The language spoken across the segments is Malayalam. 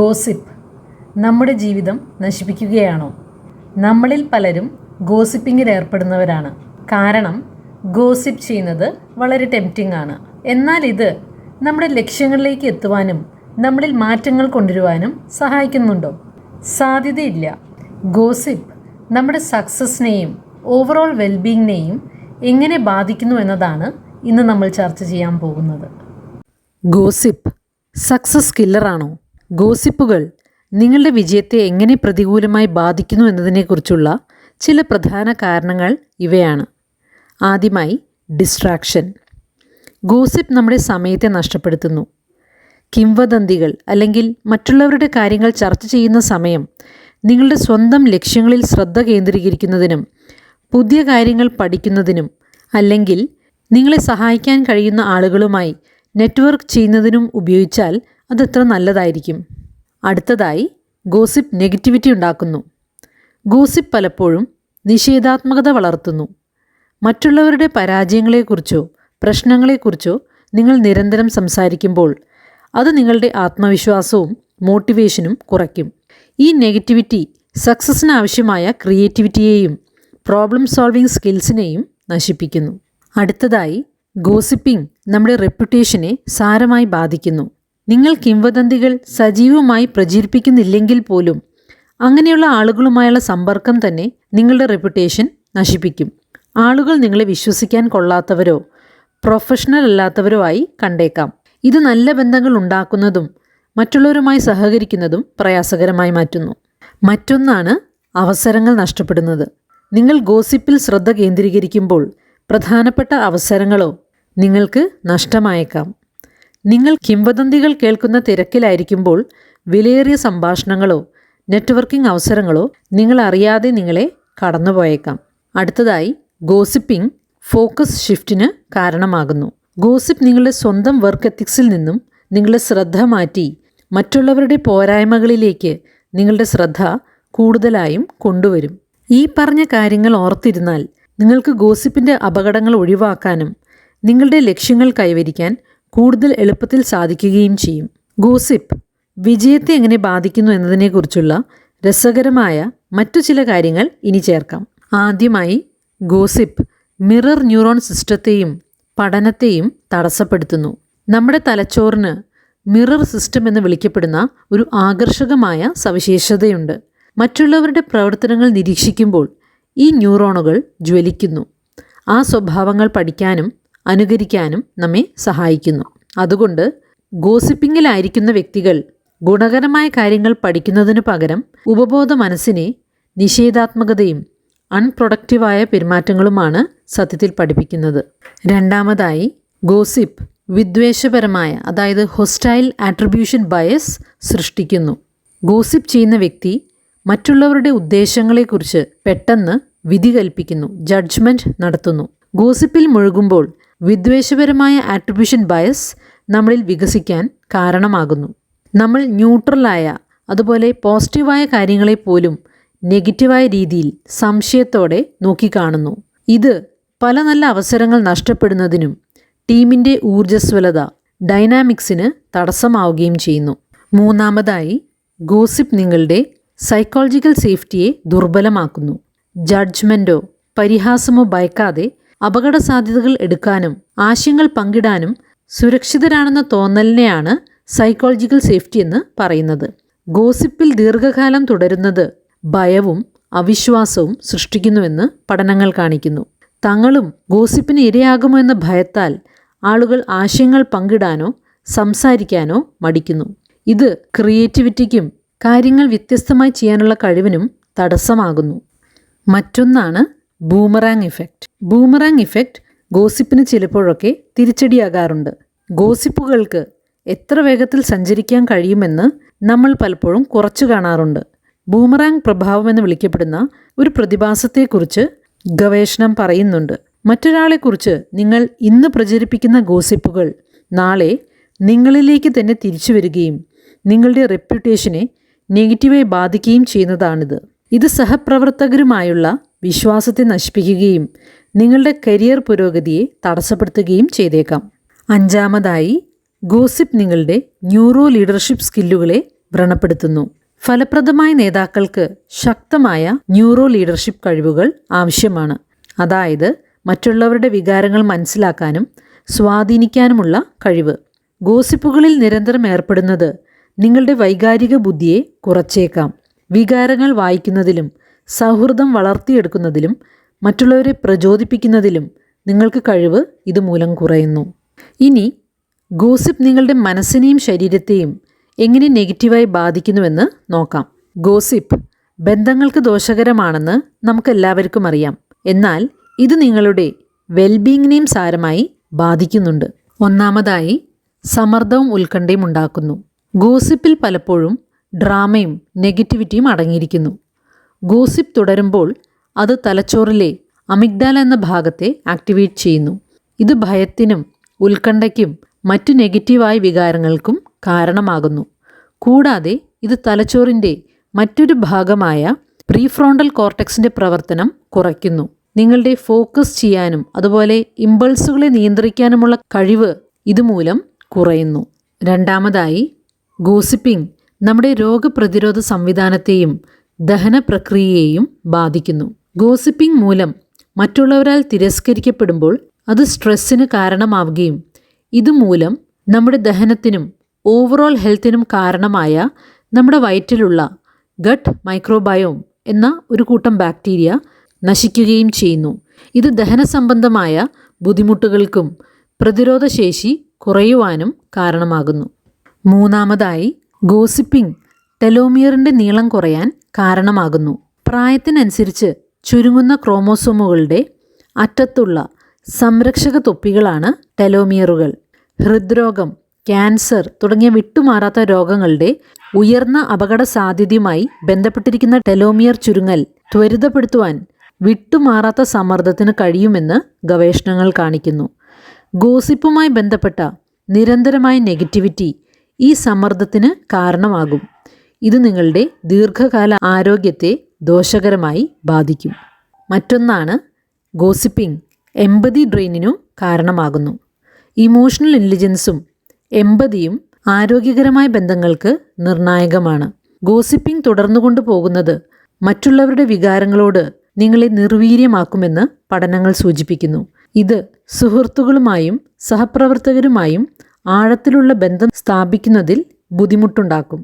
ഗോസിപ്പ് നമ്മുടെ ജീവിതം നശിപ്പിക്കുകയാണോ? നമ്മളിൽ പലരും ഗോസിപ്പിങ്ങിൽ ഏർപ്പെടുന്നവരാണ്. കാരണം ഗോസിപ്പ് ചെയ്യുന്നത് വളരെ ടെംപ്റ്റിംഗ് ആണ്. എന്നാൽ ഇത് നമ്മുടെ ലക്ഷ്യങ്ങളിലേക്ക് എത്തുവാനും നമ്മളിൽ മാറ്റങ്ങൾ കൊണ്ടുവരുവാനും സഹായിക്കുന്നുണ്ടോ? സാധ്യതയില്ല. ഗോസിപ്പ് നമ്മുടെ സക്സസിനെയും ഓവറോൾ വെൽബീയിങ്ങിനെയും എങ്ങനെ ബാധിക്കുന്നു എന്നതാണ് ഇന്ന് നമ്മൾ ചർച്ച ചെയ്യാൻ പോകുന്നത്. Gossip success കില്ലറാണോ? ഗോസിപ്പുകൾ നിങ്ങളുടെ വിജയത്തെ എങ്ങനെ പ്രതികൂലമായി ബാധിക്കുന്നു എന്നതിനെക്കുറിച്ചുള്ള ചില പ്രധാന കാരണങ്ങൾ ഇവയാണ്. ആദ്യമായി, ഡിസ്ട്രാക്ഷൻ. ഗോസിപ്പ് നമ്മുടെ സമയത്തെ നഷ്ടപ്പെടുത്തുന്നു. കിംവദന്തികൾ അല്ലെങ്കിൽ മറ്റുള്ളവരുടെ കാര്യങ്ങൾ ചർച്ച ചെയ്യുന്ന സമയം നിങ്ങളുടെ സ്വന്തം ലക്ഷ്യങ്ങളിൽ ശ്രദ്ധ കേന്ദ്രീകരിക്കുന്നതിനും പുതിയ കാര്യങ്ങൾ പഠിക്കുന്നതിനും അല്ലെങ്കിൽ നിങ്ങളെ സഹായിക്കാൻ കഴിയുന്ന ആളുകളുമായി നെറ്റ്വർക്ക് ചെയ്യുന്നതിനും ഉപയോഗിച്ചാൽ അതെത്ര നല്ലതായിരിക്കും. അടുത്തതായി, ഗോസിപ്പ് നെഗറ്റിവിറ്റി ഉണ്ടാക്കുന്നു. ഗോസിപ്പ് പലപ്പോഴും നിഷേധാത്മകത വളർത്തുന്നു. മറ്റുള്ളവരുടെ പരാജയങ്ങളെക്കുറിച്ചോ പ്രശ്നങ്ങളെക്കുറിച്ചോ നിങ്ങൾ നിരന്തരം സംസാരിക്കുമ്പോൾ അത് നിങ്ങളുടെ ആത്മവിശ്വാസവും മോട്ടിവേഷനും കുറയ്ക്കും. ഈ നെഗറ്റിവിറ്റി സക്സസ്സിന് ആവശ്യമായ ക്രിയേറ്റിവിറ്റിയെയും പ്രോബ്ലം സോൾവിംഗ് സ്കിൽസിനെയും നശിപ്പിക്കുന്നു. അടുത്തതായി, ഗോസിപ്പിംഗ് നമ്മുടെ റെപ്യൂട്ടേഷനെ സാരമായി ബാധിക്കുന്നു. നിങ്ങൾ കിംവദന്തികൾ സജീവമായി പ്രചരിപ്പിക്കുന്നില്ലെങ്കിൽ പോലും അങ്ങനെയുള്ള ആളുകളുമായുള്ള സമ്പർക്കം തന്നെ നിങ്ങളുടെ റെപ്യൂട്ടേഷൻ നശിപ്പിക്കും. ആളുകൾ നിങ്ങളെ വിശ്വസിക്കാൻ കൊള്ളാത്തവരോ പ്രൊഫഷണൽ അല്ലാത്തവരോ ആയി കണ്ടേക്കാം. ഇത് നല്ല ബന്ധങ്ങൾ ഉണ്ടാക്കുന്നതും മറ്റുള്ളവരുമായി സഹകരിക്കുന്നതും പ്രയാസകരമായി മാറ്റുന്നു. മറ്റൊന്നാണ് അവസരങ്ങൾ നഷ്ടപ്പെടുന്നത്. നിങ്ങൾ ഗോസിപ്പിൽ ശ്രദ്ധ കേന്ദ്രീകരിക്കുമ്പോൾ പ്രധാനപ്പെട്ട അവസരങ്ങളോ നിങ്ങൾക്ക് നഷ്ടമായേക്കാം. നിങ്ങൾ കിംവദന്തികൾ കേൾക്കുന്ന തിരക്കിലായിരിക്കുമ്പോൾ വിലയേറിയ സംഭാഷണങ്ങളോ നെറ്റ്വർക്കിംഗ് അവസരങ്ങളോ നിങ്ങൾ അറിയാതെ നിങ്ങളെ കടന്നുപോയേക്കാം. അടുത്തതായി, ഗോസിപ്പിംഗ് ഫോക്കസ് ഷിഫ്റ്റിന് കാരണമാകുന്നു. ഗോസിപ്പ് നിങ്ങളുടെ സ്വന്തം വർക്ക് എത്തിക്സിൽ നിന്നും നിങ്ങളുടെ ശ്രദ്ധ മാറ്റി മറ്റുള്ളവരുടെ പോരായ്മകളിലേക്ക് നിങ്ങളുടെ ശ്രദ്ധ കൂടുതലായും കൊണ്ടുവരും. ഈ പറഞ്ഞ കാര്യങ്ങൾ ഓർത്തിരുന്നാൽ നിങ്ങൾക്ക് ഗോസിപ്പിൻ്റെ അപകടങ്ങൾ ഒഴിവാക്കാനും നിങ്ങളുടെ ലക്ഷ്യങ്ങൾ കൈവരിക്കാൻ കൂടുതൽ എളുപ്പത്തിൽ സാധിക്കുകയും ചെയ്യും. ഗോസിപ്പ് വിജയത്തെ എങ്ങനെ ബാധിക്കുന്നു എന്നതിനെക്കുറിച്ചുള്ള രസകരമായ മറ്റു ചില കാര്യങ്ങൾ ഇനി ചേർക്കാം. ആദ്യമായി, ഗോസിപ്പ് മിറർ ന്യൂറോൺ സിസ്റ്റത്തെയും പഠനത്തെയും തടസ്സപ്പെടുത്തുന്നു. നമ്മുടെ തലച്ചോറിന് മിറർ സിസ്റ്റം എന്ന് വിളിക്കപ്പെടുന്ന ഒരു ആകർഷകമായ സവിശേഷതയുണ്ട്. മറ്റുള്ളവരുടെ പ്രവർത്തനങ്ങൾ നിരീക്ഷിക്കുമ്പോൾ ഈ ന്യൂറോണുകൾ ജ്വലിക്കുന്നു. ആ സ്വഭാവങ്ങൾ പഠിക്കാനും അനുകരിക്കാനും നമ്മെ സഹായിക്കുന്നു. അതുകൊണ്ട് ഗോസിപ്പിങ്ങിലായിരിക്കുന്ന വ്യക്തികൾ ഗുണകരമായ കാര്യങ്ങൾ പഠിക്കുന്നതിനു പകരം ഉപബോധ മനസ്സിനെ നിഷേധാത്മകതയും അൺപ്രൊഡക്റ്റീവായ പെരുമാറ്റങ്ങളുമാണ് സത്യത്തിൽ പഠിപ്പിക്കുന്നത്. രണ്ടാമതായി, ഗോസിപ്പ് വിദ്വേഷപരമായ അതായത് ഹൊസ്റ്റൈൽ ആട്രിബ്യൂഷൻ ബയസ് സൃഷ്ടിക്കുന്നു. ഗോസിപ്പ് ചെയ്യുന്ന വ്യക്തി മറ്റുള്ളവരുടെ ഉദ്ദേശങ്ങളെക്കുറിച്ച് പെട്ടെന്ന് വിധി കൽപ്പിക്കുന്നു, ജഡ്ജ്മെൻറ്റ് നടത്തുന്നു. ഗോസിപ്പിൽ മുഴുകുമ്പോൾ വിദ്വേഷപരമായ ആട്രിബ്യൂഷൻ ബയസ് നമ്മളിൽ വികസിക്കാൻ കാരണമാകുന്നു. നമ്മൾ ന്യൂട്രലായ അതുപോലെ പോസിറ്റീവായ കാര്യങ്ങളെപ്പോലും നെഗറ്റീവായ രീതിയിൽ സംശയത്തോടെ നോക്കിക്കാണുന്നു. ഇത് പല നല്ല അവസരങ്ങൾ നഷ്ടപ്പെടുന്നതിനും ടീമിൻ്റെ ഊർജ്ജസ്വലത ഡൈനാമിക്സിന് തടസ്സമാവുകയും ചെയ്യുന്നു. മൂന്നാമതായി, ഗോസിപ്പ് നിങ്ങളുടെ സൈക്കോളജിക്കൽ സേഫ്റ്റിയെ ദുർബലമാക്കുന്നു. ജഡ്ജ്മെൻറ്റോ പരിഹാസമോ ഭയക്കാതെ അപകട സാധ്യതകൾ എടുക്കാനും ആശയങ്ങൾ പങ്കിടാനും സുരക്ഷിതരാണെന്ന തോന്നലിനെയാണ് സൈക്കോളജിക്കൽ സേഫ്റ്റി എന്ന് പറയുന്നത്. ഗോസിപ്പിൽ ദീർഘകാലം തുടരുന്നത് ഭയവും അവിശ്വാസവും സൃഷ്ടിക്കുന്നുവെന്ന് പഠനങ്ങൾ കാണിക്കുന്നു. തങ്ങളും ഗോസിപ്പിന് ഇരയാകുമോ എന്ന ഭയത്താൽ ആളുകൾ ആശയങ്ങൾ പങ്കിടാനോ സംസാരിക്കാനോ മടിക്കുന്നു. ഇത് ക്രിയേറ്റിവിറ്റിക്കും കാര്യങ്ങൾ വ്യത്യസ്തമായി ചെയ്യാനുള്ള കഴിവിനും തടസ്സമാകുന്നു. മറ്റൊന്നാണ് ബൂമറാങ് ഇഫക്റ്റ്. ബൂമറാങ് ഇഫക്റ്റ് ഗോസിപ്പിന് ചിലപ്പോഴൊക്കെ തിരിച്ചടിയാകാറുണ്ട്. ഗോസിപ്പുകൾക്ക് എത്ര വേഗത്തിൽ സഞ്ചരിക്കാൻ കഴിയുമെന്ന് നമ്മൾ പലപ്പോഴും കുറച്ചു കാണാറുണ്ട്. ബൂമറാങ് പ്രഭാവം എന്ന് വിളിക്കപ്പെടുന്ന ഒരു പ്രതിഭാസത്തെക്കുറിച്ച് ഗവേഷണം പറയുന്നുണ്ട്. മറ്റൊരാളെക്കുറിച്ച് നിങ്ങൾ ഇന്ന് പ്രചരിപ്പിക്കുന്ന ഗോസിപ്പുകൾ നാളെ നിങ്ങളിലേക്ക് തന്നെ തിരിച്ചു വരികയും നിങ്ങളുടെ റെപ്യൂട്ടേഷനെ നെഗറ്റീവായി ബാധിക്കുകയും ചെയ്യുന്നതാണിത്. ഇത് സഹപ്രവർത്തകരുമായുള്ള വിശ്വാസത്തെ നശിപ്പിക്കുകയും നിങ്ങളുടെ കരിയർ പുരോഗതിയെ തടസ്സപ്പെടുത്തുകയും ചെയ്തേക്കാം. അഞ്ചാമതായി, ഗോസിപ്പ് നിങ്ങളുടെ ന്യൂറോ ലീഡർഷിപ്പ് സ്കില്ലുകളെ വ്രണപ്പെടുത്തുന്നു. ഫലപ്രദമായ നേതാക്കൾക്ക് ശക്തമായ ന്യൂറോ ലീഡർഷിപ്പ് കഴിവുകൾ ആവശ്യമാണ്. അതായത് മറ്റുള്ളവരുടെ വികാരങ്ങൾ മനസ്സിലാക്കാനും സ്വാധീനിക്കാനുമുള്ള കഴിവ്. ഗോസിപ്പുകളിൽ നിരന്തരം ഏർപ്പെടുന്നത് നിങ്ങളുടെ വൈകാരിക ബുദ്ധിയെ കുറച്ചേക്കാം. വികാരങ്ങൾ വായിക്കുന്നതിലും സൗഹൃദം വളർത്തിയെടുക്കുന്നതിലും മറ്റുള്ളവരെ പ്രചോദിപ്പിക്കുന്നതിലും നിങ്ങൾക്ക് കഴിവ് ഇതുമൂലം കുറയുന്നു. ഇനി ഗോസിപ്പ് നിങ്ങളുടെ മനസ്സിനെയും ശരീരത്തെയും എങ്ങനെ നെഗറ്റീവായി ബാധിക്കുന്നുവെന്ന് നോക്കാം. ഗോസിപ്പ് ബന്ധങ്ങൾക്ക് ദോഷകരമാണെന്ന് നമുക്കെല്ലാവർക്കും അറിയാം. എന്നാൽ ഇത് നിങ്ങളുടെ വെൽബീയിങ്ങിനെയും സാരമായി ബാധിക്കുന്നുണ്ട്. ഒന്നാമതായി, സമ്മർദ്ദവും ഉത്കണ്ഠയും ഉണ്ടാക്കുന്നു. ഗോസിപ്പിൽ പലപ്പോഴും ഡ്രാമയും നെഗറ്റിവിറ്റിയും അടങ്ങിയിരിക്കുന്നു. ഗോസിപ്പ് തുടരുമ്പോൾ അത് തലച്ചോറിലെ അമിഗ്ഡാല എന്ന ഭാഗത്തെ ആക്ടിവേറ്റ് ചെയ്യുന്നു. ഇത് ഭയത്തിനും ഉത്കണ്ഠയ്ക്കും മറ്റു നെഗറ്റീവായ വികാരങ്ങൾക്കും കാരണമാകുന്നു. കൂടാതെ ഇത് തലച്ചോറിൻ്റെ മറ്റൊരു ഭാഗമായ പ്രീഫ്രോണ്ടൽ കോർട്ടെക്സിൻ്റെ പ്രവർത്തനം കുറയ്ക്കുന്നു. നിങ്ങളുടെ ഫോക്കസ് ചെയ്യാനും അതുപോലെ ഇമ്പൾസുകളെ നിയന്ത്രിക്കാനുമുള്ള കഴിവ് ഇതുമൂലം കുറയുന്നു. രണ്ടാമതായി, ഗോസിപ്പിംഗ് നമ്മുടെ രോഗപ്രതിരോധ സംവിധാനത്തെയും ദഹന പ്രക്രിയയെയും ബാധിക്കുന്നു. ഗോസിപ്പിംഗ് മൂലം മറ്റുള്ളവരാൽ തിരസ്കരിക്കപ്പെടുമ്പോൾ അത് സ്ട്രെസ്സിന് കാരണമാവുകയും ഇതുമൂലം നമ്മുടെ ദഹനത്തിനും ഓവറോൾ ഹെൽത്തിനും കാരണമായ നമ്മുടെ വയറ്റിലുള്ള ഗട്ട് മൈക്രോബയോം എന്ന ഒരു കൂട്ടം ബാക്ടീരിയ നശിക്കുകയും ചെയ്യുന്നു. ഇത് ദഹന സംബന്ധമായ ബുദ്ധിമുട്ടുകൾക്കും പ്രതിരോധശേഷി കുറയുവാനും കാരണമാകുന്നു. മൂന്നാമതായി, ഗോസിപ്പിംഗ് ടെലോമിയറിൻ്റെ നീളം കുറയാൻ കാരണമാകുന്നു. പ്രായത്തിനനുസരിച്ച് ചുരുങ്ങുന്ന ക്രോമോസോമുകളുടെ അറ്റത്തുള്ള സംരക്ഷക തൊപ്പികളാണ് ടെലോമിയറുകൾ. ഹൃദ്രോഗം, ക്യാൻസർ തുടങ്ങിയ വിട്ടുമാറാത്ത രോഗങ്ങളുടെ ഉയർന്ന അപകട സാധ്യതയുമായി ബന്ധപ്പെട്ടിരിക്കുന്ന ടെലോമിയർ ചുരുങ്ങൽ ത്വരിതപ്പെടുത്തുവാൻ വിട്ടുമാറാത്ത സമ്മർദ്ദത്തിന് കഴിയുമെന്ന് ഗവേഷണങ്ങൾ കാണിക്കുന്നു. ഗോസിപ്പുമായി ബന്ധപ്പെട്ട നിരന്തരമായ നെഗറ്റിവിറ്റി ഈ സമ്മർദ്ദത്തിന് കാരണമാകും. ഇത് നിങ്ങളുടെ ദീർഘകാല ആരോഗ്യത്തെ ദോഷകരമായി ബാധിക്കും. മറ്റൊന്നാണ്, ഗോസിപ്പിംഗ് എമ്പതി ഡ്രെയിനിനു കാരണമാകുന്നു. ഇമോഷണൽ ഇൻ്റലിജൻസും എമ്പതിയും ആരോഗ്യകരമായ ബന്ധങ്ങൾക്ക് നിർണായകമാണ്. ഗോസിപ്പിംഗ് തുടർന്നുകൊണ്ടു പോകുന്നത് മറ്റുള്ളവരുടെ വികാരങ്ങളോട് നിങ്ങളെ നിർവീര്യമാക്കുമെന്ന് പഠനങ്ങൾ സൂചിപ്പിക്കുന്നു. ഇത് സുഹൃത്തുക്കളുമായും സഹപ്രവർത്തകരുമായും ആഴത്തിലുള്ള ബന്ധം സ്ഥാപിക്കുന്നതിൽ ബുദ്ധിമുട്ടുണ്ടാക്കും.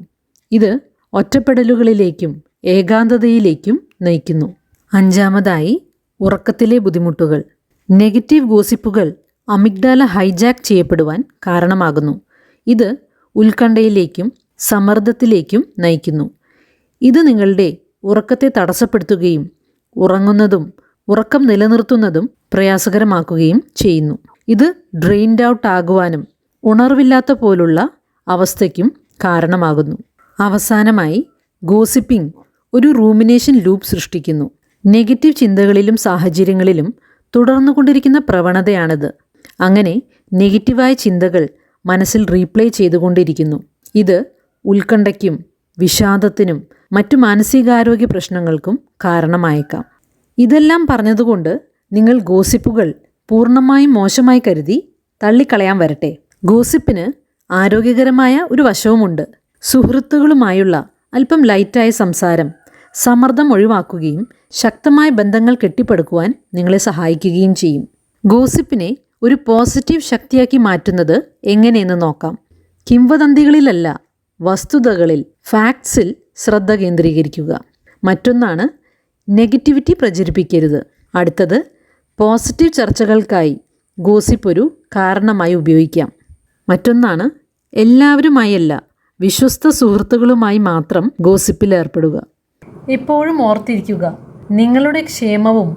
ഇത് ഒറ്റപ്പെടലുകളിലേക്കും ഏകാന്തതയിലേക്കും നയിക്കുന്നു. അഞ്ചാമതായി, ഉറക്കത്തിലെ ബുദ്ധിമുട്ടുകൾ. നെഗറ്റീവ് ഗോസിപ്പുകൾ അമിഗ്ഡാല ഹൈജാക്ക് ചെയ്യപ്പെടുവാൻ കാരണമാകുന്നു. ഇത് ഉത്കണ്ഠയിലേക്കും സമ്മർദ്ദത്തിലേക്കും നയിക്കുന്നു. ഇത് നിങ്ങളുടെ ഉറക്കത്തെ തടസ്സപ്പെടുത്തുകയും ഉറങ്ങുന്നതും ഉറക്കം നിലനിർത്തുന്നതും പ്രയാസകരമാക്കുകയും ചെയ്യുന്നു. ഇത് ഡ്രെയിൻഡ് ഔട്ട് ആകുവാനും ഉണർവില്ലാത്ത പോലുള്ള അവസ്ഥയ്ക്കും കാരണമാകുന്നു. അവസാനമായി, ഗോസിപ്പിംഗ് ഒരു റൂമിനേഷൻ ലൂപ്പ് സൃഷ്ടിക്കുന്നു. നെഗറ്റീവ് ചിന്തകളിലും സാഹചര്യങ്ങളിലും തുടർന്നുകൊണ്ടിരിക്കുന്ന പ്രവണതയാണിത്. അങ്ങനെ നെഗറ്റീവായ ചിന്തകൾ മനസ്സിൽ റീപ്ലേ ചെയ്തുകൊണ്ടിരിക്കുന്നു. ഇത് ഉത്കണ്ഠയ്ക്കും വിഷാദത്തിനും മറ്റു മാനസികാരോഗ്യ പ്രശ്നങ്ങൾക്കും കാരണമായേക്കാം. ഇതെല്ലാം പറഞ്ഞതുകൊണ്ട് നിങ്ങൾ ഗോസിപ്പുകൾ പൂർണ്ണമായും മോശമായി കരുതി തള്ളിക്കളയാൻ വരട്ടെ. ഗോസിപ്പിന് ആരോഗ്യകരമായ ഒരു വശവുമുണ്ട്. സുഹൃത്തുക്കളുമായുള്ള അല്പം ലൈറ്റായ സംസാരം സമ്മർദ്ദം ഒഴിവാക്കുകയും ശക്തമായ ബന്ധങ്ങൾ കെട്ടിപ്പടുക്കുവാൻ നിങ്ങളെ സഹായിക്കുകയും ചെയ്യും. ഗോസിപ്പിനെ ഒരു പോസിറ്റീവ് ശക്തിയാക്കി മാറ്റുന്നത് എങ്ങനെയെന്ന് നോക്കാം. കിംവദന്തികളിലല്ല, വസ്തുതകളിൽ, ഫാക്ട്സിൽ ശ്രദ്ധ കേന്ദ്രീകരിക്കുക. മറ്റൊന്നാണ്, നെഗറ്റിവിറ്റി പ്രചരിപ്പിക്കരുത്. അടുത്തത്, പോസിറ്റീവ് ചർച്ചകൾക്കായി ഗോസിപ്പ് ഒരു കാരണമായി ഉപയോഗിക്കാം. മറ്റൊന്നാണ്, എല്ലാവരുമായല്ല, വിശ്വസ്ത സുഹൃത്തുക്കളുമായി മാത്രം ഗോസിപ്പിൽ ഏർപ്പെടുക. എപ്പോഴും ഓർത്തിരിക്കുക, നിങ്ങളുടെ ക്ഷേമവും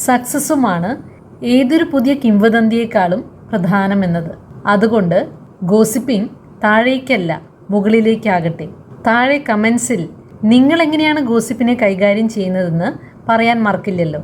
സക്സസ്സുമാണ് ഏതൊരു പുതിയ കിംവദന്തിയേക്കാളും പ്രധാനമെന്നത്. അതുകൊണ്ട് ഗോസിപ്പിംഗ് താഴേക്കല്ല മുകളിലേക്കാകട്ടെ. താഴെ കമൻസിൽ നിങ്ങൾ എങ്ങനെയാണ് ഗോസിപ്പിനെ കൈകാര്യം ചെയ്യുന്നതെന്ന് പറയാൻ മറക്കില്ലല്ലോ.